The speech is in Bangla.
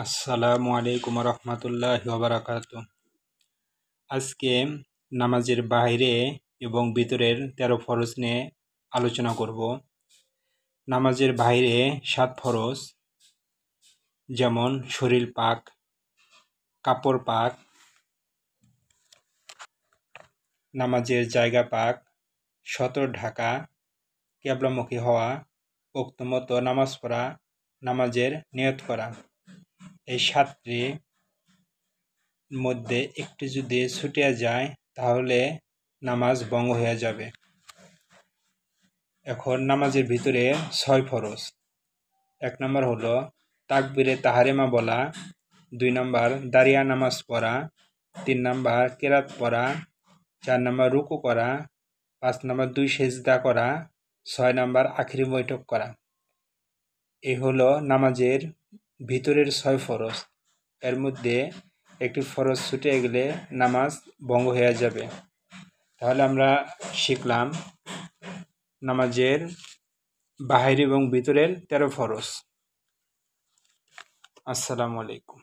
আসসালামু আলাইকুম রহমতুল্লাহি ওয়া বারাকাতুহু। আজকে নামাজের বাইরে এবং ভিতরের 13 ফরজ নিয়ে আলোচনা করব। নামাজের বাইরে 7 ফরজ, যেমন শরীর পাক, কাপড় পাক, নামাজের জায়গা পাক, সতর ঢাকা, কিবলামুখী হওয়া, উক্তমতো নামাজ পড়া, নামাজের নিয়ত করা। এই 7টি মধ্যে একটি যদি ছুটিয়া যায় তাহলে নামাজ ভঙ্গ হয়ে যাবে। এখন নামাজের ভিতরে 6 ফরজ। 1 নম্বর হলো তাকবীরে তাহরিমা বলা, 2 নম্বর দাঁড়িয়ে নামাজ পড়া, 3 নম্বর কিরাত পড়া, 4 নম্বর রুকু করা, 5 নম্বর 2 সেজদা করা, 6 নম্বর আখিরি বৈঠক করা। এই হলো নামাজের ভিতরের 6 ফরজ। এর মধ্যে একটি ফরজ ছুটে গেলে নামাজ ভঙ্গ হয়ে যাবে। তাহলে আমরা শিখলাম নামাজের বাহির এবং ভিতরের 13 ফরজ। আসসালামু আলাইকুম।